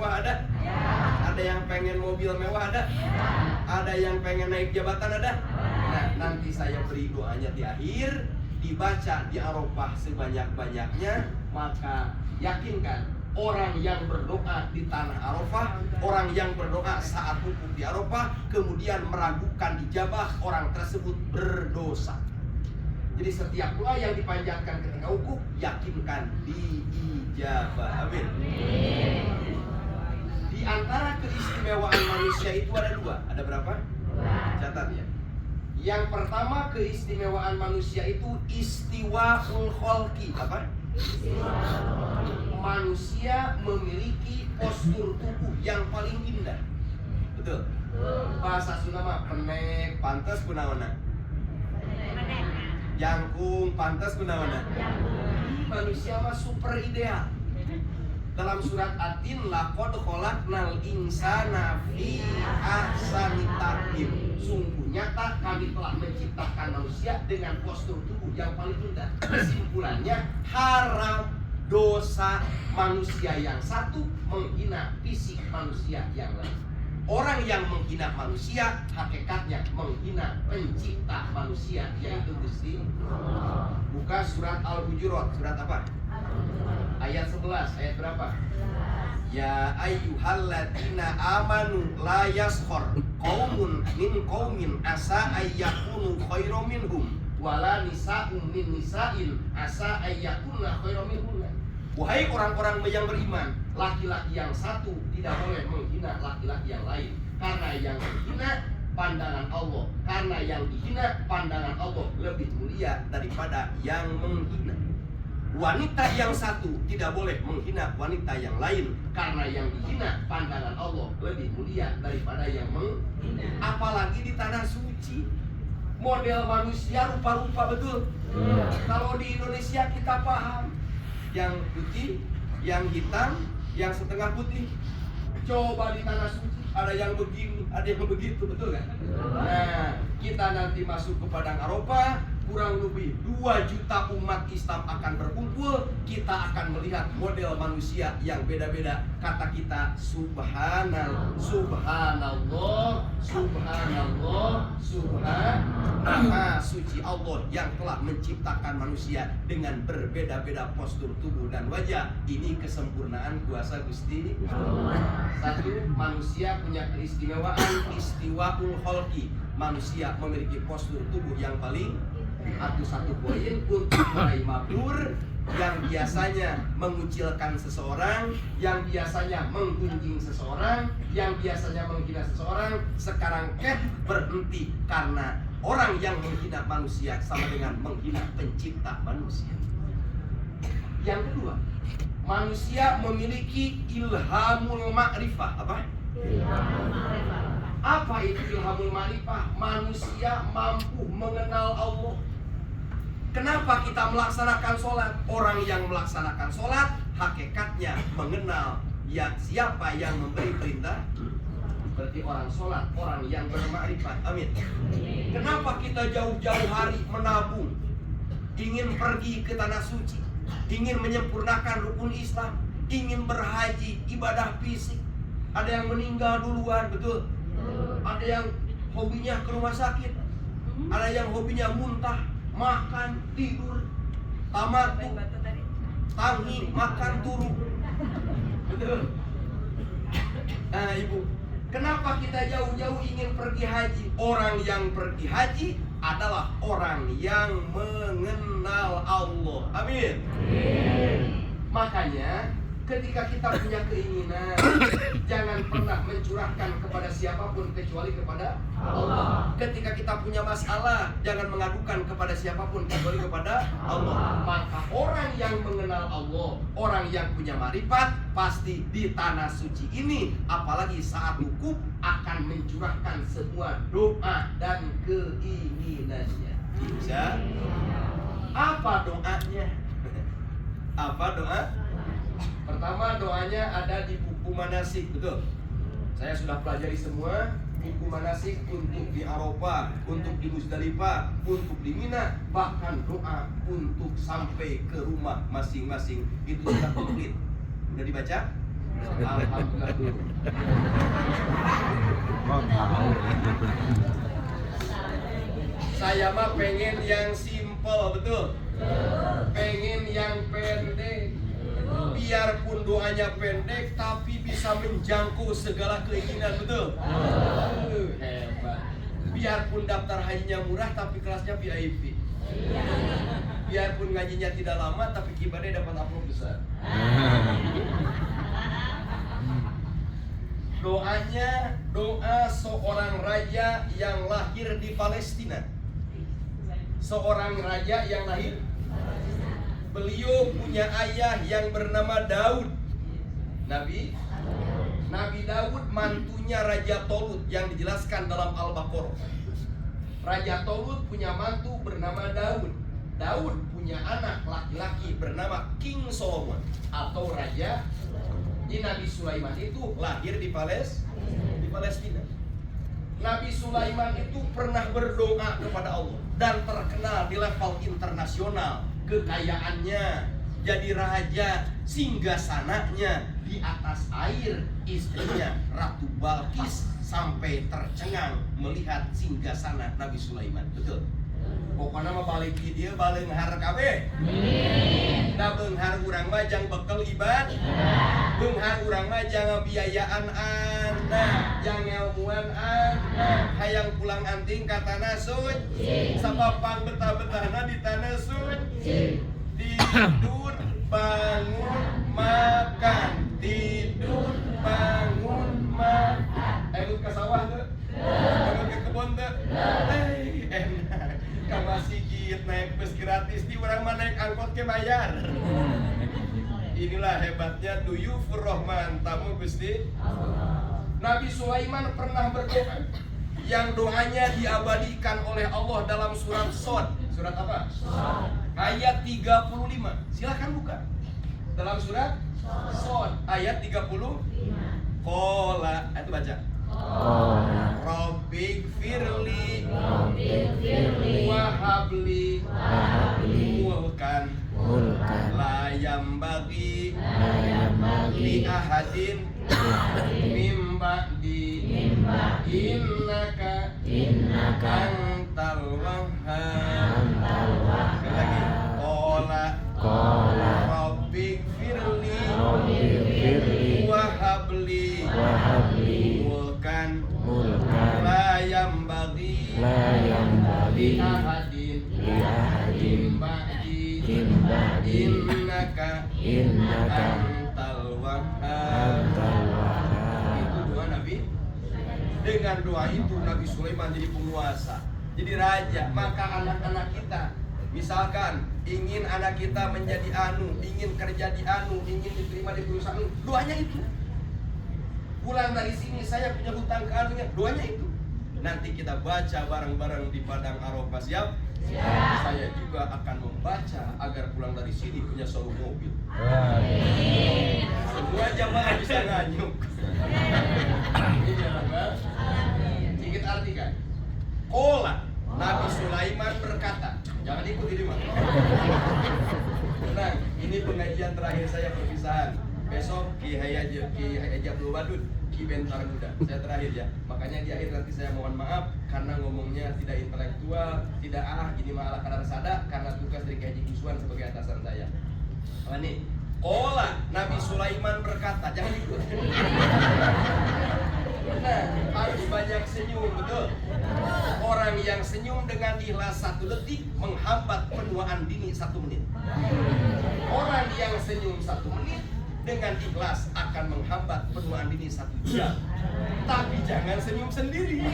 mewah ada? Ada yang pengen mobil mewah ada? Ada yang pengen naik jabatan ada? Nah, nanti saya beri doanya di akhir, dibaca di Arafah sebanyak-banyaknya, maka yakinkan orang yang berdoa di tanah Arafah, orang yang berdoa saat wukuf di Arafah, kemudian meragukan ijabah, orang tersebut berdosa. Jadi setiap doa yang dipanjatkan ketika wukuf, yakinkan diijabah. Amin. Di antara keistimewaan manusia itu ada dua. Ada berapa? Catat ya. Yang pertama keistimewaan manusia itu istiwaul khalqi. Apa? Manusia memiliki postur tubuh yang paling indah. Betul? Bahasa Sunda mah penek, pantas kunaona. Jangkung, pantas kunaona. Manusia mah super ideal. Dalam surat At-Tin, laqad khalaqnal insana fi ahsani taqwim. Sungguh nyata kami telah menciptakan manusia dengan postur tubuh yang paling indah. Kesimpulannya, haram dosa manusia yang satu menghina fisik manusia yang lain. Orang yang menghina manusia hakikatnya menghina pencipta manusia, yaitu Gusti Allah. Buka surat Al-Hujurat, surat apa? Ayat 11, ayat berapa? Ya ayyuhalladzina amanu la yaskhar qaumun min qaumin asa ayyakunu khairum minhum wala nisa'un min nisa'in asa ayyakunna khairum minhum. Wahai orang-orang yang beriman, laki-laki yang satu tidak boleh menghina laki-laki yang lain, karena yang menghina pandangan Allah, karena yang dihina pandangan Allah lebih mulia daripada yang menghina. Wanita yang satu tidak boleh menghina wanita yang lain, karena yang dihina pandangan Allah lebih mulia daripada yang menghina. Apalagi di tanah suci, model manusia rupa-rupa betul. Kalau di Indonesia kita paham, yang putih, yang hitam, yang setengah putih. Coba di tanah suci ada yang begini, ada yang begitu, betul kan? Nah, kita nanti masuk ke Padang Arafah, kurang lebih 2 juta umat Islam akan berkumpul. Kita akan melihat model manusia yang beda-beda. Kata kita subhanallah, subhanallah, subhanallah, Maha suci Allah yang telah menciptakan manusia dengan berbeda-beda postur tubuh dan wajah. Ini kesempurnaan kuasa Gusti Allah. Satu, manusia punya keistimewaan istiwaul khalqi. Manusia memiliki postur tubuh yang paling satu poin untuk meraih mabrur, yang biasanya mengucilkan seseorang, yang biasanya menggunjing seseorang, yang biasanya menghina seseorang, sekarang berhenti karena orang yang menghina manusia sama dengan menghina pencipta manusia. Yang kedua, manusia memiliki ilhamul ma'rifah. Apa? Ilhamul ma'rifah. Apa itu ilhamul ma'rifah? Manusia mampu mengenal Allah. Kenapa kita melaksanakan sholat? Orang yang melaksanakan sholat hakikatnya mengenal ya siapa yang memberi perintah. Berarti orang sholat, orang yang bermakrifat. Amin. Kenapa kita jauh-jauh hari menabung, ingin pergi ke tanah suci, ingin menyempurnakan rukun Islam, ingin berhaji, ibadah fisik? Ada yang meninggal duluan, betul? Ada yang hobinya ke rumah sakit, ada yang hobinya muntah, makan, tidur, tamatu, tangi, makan, turun. Betul? Nah ibu, kenapa kita jauh-jauh ingin pergi haji? Orang yang pergi haji adalah orang yang mengenal Allah. Amin. Makanya ketika kita punya keinginan, jangan pernah mencurahkan kepada siapapun kecuali kepada Allah. Ketika kita punya masalah, jangan mengadukan kepada siapapun kecuali kepada Allah. Maka orang yang mengenal Allah, orang yang punya marifat, pasti di tanah suci ini, apalagi saat wukuf, akan mencurahkan semua doa dan keinginannya. Bisa? Apa doanya? Apa doa? Pertama, doanya ada di buku manasik, betul? Saya sudah pelajari semua buku manasik untuk di Arafah, untuk di Muzdalifah, untuk di Mina, bahkan doa untuk sampai ke rumah masing-masing itu sudah komplit. Sudah dibaca? Alhamdulillah. Saya mah pengen yang simple, betul. Pengen yang pendek. Biarpun doanya pendek, tapi bisa menjangkau segala keinginan, betul. Hebat. Biarpun daftar hajinya murah, tapi kelasnya VIP. Biarpun ngajinya tidak lama, tapi kibarnya dapat amplop besar. Doanya doa seorang raja yang lahir di Palestina. Seorang raja yang lahir. Beliau punya ayah yang bernama Daud. Nabi Daud mantunya Raja Tolut yang dijelaskan dalam Al-Baqarah. Raja Tolut punya mantu bernama Daud. Daud punya anak laki-laki bernama King Solomon atau Raja. Jadi Nabi Sulaiman itu lahir di Palestina. Nabi Sulaiman itu pernah berdoa kepada Allah dan terkenal di level internasional. Kekayaannya, jadi raja, singgasananya di atas air, istrinya Ratu Balkis sampai tercengang melihat singgasana Nabi Sulaiman. Betul. Pokoknya mah balik dia balenghar kabeh. Da beunghar urang mah jang bekel ibad. Beunghar urang mah jang biayaan anak, jang ngelmuan anak. Hayang pulang anting ka tanah suci. Sapapang betah-betahna di tanah suci. Tidur, bangun, makan. Tidur, bangun, makan. Ayo ke sawah tuh. Ayo ke kebun tuh. Enak. Masih git naik bus gratis di orang mana naik angkot ke bayar. Inilah hebatnya Duyufur Rahman, tamu Gusti. Nabi Sulaiman pernah berdoa yang doanya diabadikan oleh Allah dalam surat Shad. Surat apa? Ayat 35. Silakan buka. Dalam surat Shad ayat 35. Qala, itu baca. Rabbik firli wahabli mulkan layam bagi li ahadin mim ba'di innaka antal wahhab. Sekali lagi. Qala rabbik firli wahabli mulkan layam bagi li ahadin ba'di innaka antal wahhab. Itu doa Nabi. Dengan doa itu Nabi Sulaiman jadi penguasa, jadi raja. Maka anak-anak kita, misalkan ingin anak kita menjadi ingin kerja di ingin diterima di perusahaan, doanya itu. Pulang dari sini saya punya hutang ke anunya, doanya itu. Nanti kita baca bareng-bareng di Padang Arafah, siap? Saya juga akan membaca agar pulang dari sini punya seluruh mobil. Semua jamaah bisa nganyuk. Sedikit artikan. Qala, Nabi Sulaiman berkata, jangan ikut ini mah. Tenang, ini pengajian terakhir saya perpisahan. Besok Ki Haji Abdul Wadud, Ki Bentar Muda. Saya terakhir ya. Makanya di akhir nanti saya mohon maaf karena ngomongnya tidak intelektual, tidak ini mah ala kadar sada karena tugas dari Ki Haji Kuswan sebagai atasan saya. Nih, Qala, Nabi Sulaiman berkata, jangan ikut. Nah, harus banyak senyum, betul. Orang yang senyum dengan ikhlas 1 detik menghambat penuaan dini 1 menit. Orang yang senyum 1 menit dengan ikhlas akan menghambat penuaan dini 1 jam. Tapi jangan senyum sendiri.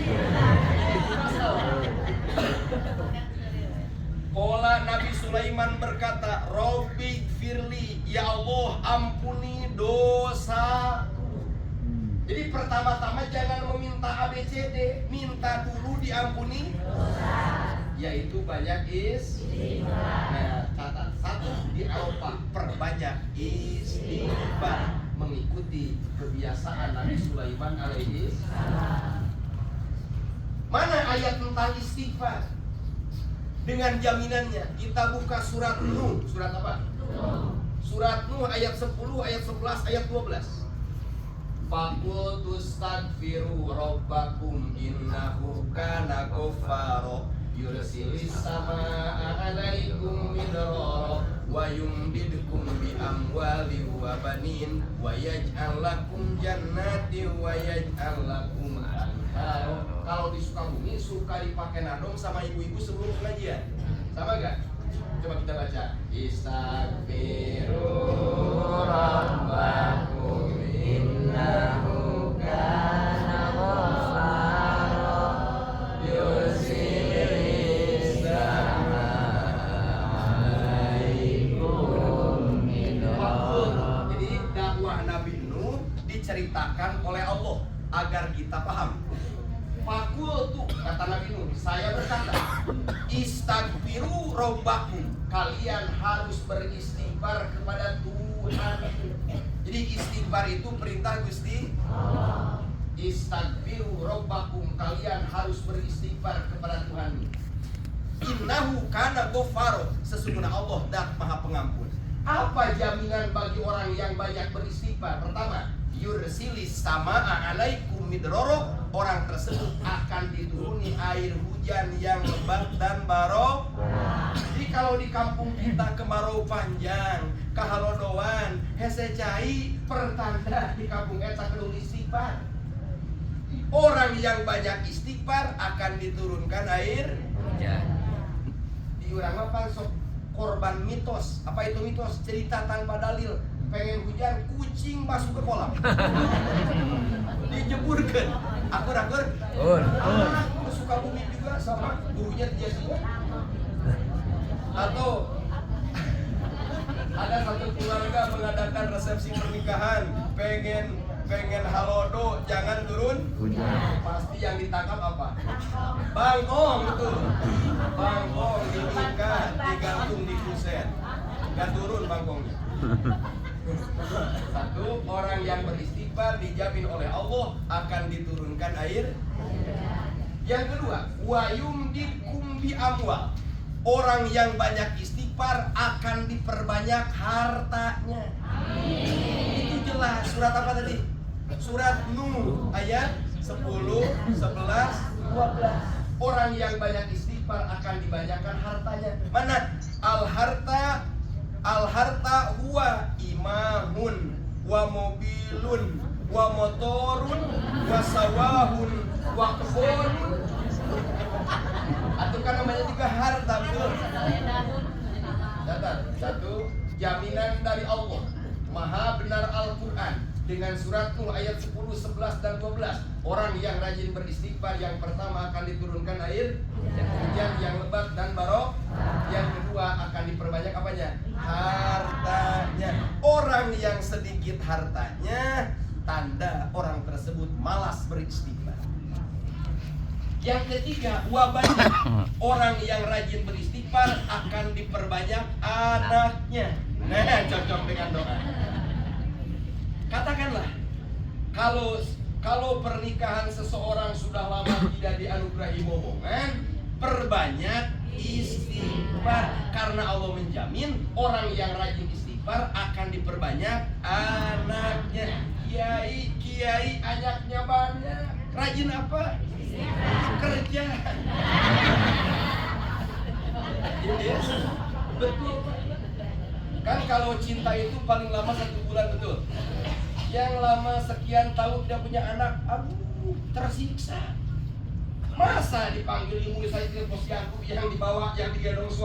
Qala, Nabi Sulaiman berkata, Rabbi firli, ya Allah ampuni dosa. Jadi pertama-tama jangan meminta ABCD, minta dulu diampuni dosa. Yaitu banyak istighfar. Nah, catat 1 di Arafah, perbanyak istighfar mengikuti kebiasaan Nabi Sulaiman alaihi salam. Mana ayat tentang istighfar? Dengan jaminannya, kita buka surat Nuh. Surat apa? Surat Nuh ayat 10, ayat 11, ayat 12. Faqultu astaghfiru rabbakum innahu kana ghaffara yursilis samaa 'alaikum midrara wa yumdidkum bi amwali wa banin wa yaj'al lakum jannati wa yaj'al lakum anhara. Kalau di Sukabumi suka dipakai nadong sama ibu-ibu sebelum pengajian. Sama gak? Coba kita baca. Istaghfiru rabbakum innahu kana ghaffara yursilis samaa 'alaikum midrara. Jadi dakwah Nabi Nuh diceritakan oleh Allah agar kita paham. Faqultu, kata Nabi Nuh, saya berkata, istaghfiru rabbakum, kalian harus beristighfar kepada Tuhan. Jadi istighfar itu perintah Gusti Allah. Istaghfiru rabbakum, kalian harus beristighfar kepada Tuhan. Innahu kana ghaffara, sesungguhnya Allah dah Maha Pengampun. Apa jaminan bagi orang yang banyak beristighfar? Pertama, yursilis samaa 'alaikum midrara, orang tersebut akan dituruni air hujan yang lebat dan barokah. Jadi kalau di kampung kita kemarau panjang, kahalodoan, hese cai, pertanda di kampung eta kudu istighfar. Orang yang banyak istighfar akan diturunkan air hujan. Di urang mah pansok korban mitos. Apa itu mitos? Cerita tanpa dalil. Pengen hujan, kucing masuk ke kolam. Dijeburkan. Akur-akur. Aku suka bumi juga sama gurunya dia juga. Atau ada satu keluarga mengadakan resepsi pernikahan, pengen halodo, jangan turun hujan. Pasti yang ditangkap apa? Bangkong itu. Bangkong diikat, digantung di kusen. Gak turun bangkongnya. Satu, orang yang beristighfar dijamin oleh Allah akan diturunkan air. Yang kedua, wa yumdidkum bi amwal. Orang yang banyak istighfar akan diperbanyak hartanya. Itu jelas. Surat apa tadi? Surat Nuh ayat 10, 11, 12. Orang yang banyak istighfar akan dibanyakan hartanya. Mana? Al-harta huwa imahun wa mobilun wa motorun wa sawahun wa kebunun. Atau kan namanya juga harta, betul? Catat. Satu, jaminan dari Allah Maha benar Al-Quran dengan surat Nuh ayat 10, 11, dan 12. Orang yang rajin beristighfar yang pertama akan diturunkan air hujan yang lebat dan barokah. Yang kedua akan diperbanyak apanya? Hartanya. Orang yang sedikit hartanya, tanda orang tersebut malas beristighfar. Yang ketiga, wabahnya. Orang yang rajin beristighfar akan diperbanyak anaknya. Nah, cocok dengan doa. Katakanlah, kalau pernikahan seseorang sudah lama tidak dianugerahi momongan, perbanyak istighfar, karena Allah menjamin orang yang rajin istighfar akan diperbanyak anaknya. Kiai anaknya banyak, rajin apa? Kerja. Yes. Betul. Kan kalau cinta itu paling lama 1 bulan, betul. Yang lama sekian tahun tidak punya anak, aduh, tersiksa. Masa dipanggil ibu saya ke posyandu yang dibawa, yang digendong suami.